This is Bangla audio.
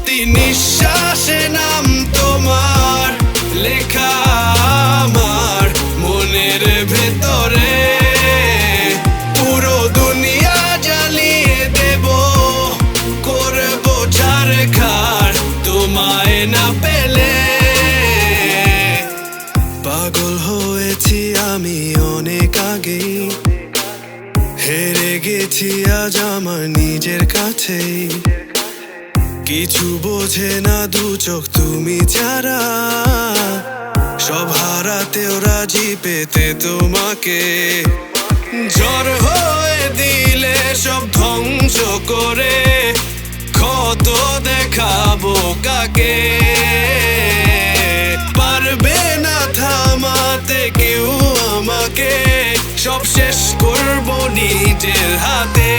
প্রতি নিঃশ্বাসে নাম তোমার লেখা আমার মনের ভেতরে। পুরো দুনিয়া জ্বালিয়ে দেব, করবো ছারখার তোমায় না পেলে। পাগল হয়েছি আমি অনেক আগেই, হেরে গেছি আজ আমার নিজের কাছেই। কিছু বোঝে না দু চোখ তুমি ছাড়া, সব হারাতেও রাজি পেতে তোমাকে। ঝড় হয়ে দিলে সব ধ্বংস করে ক্ষত দেখাবো কাকে। পারবে না থামাতে কেউ আমাকে, সব শেষ করবো নিজের হাতে।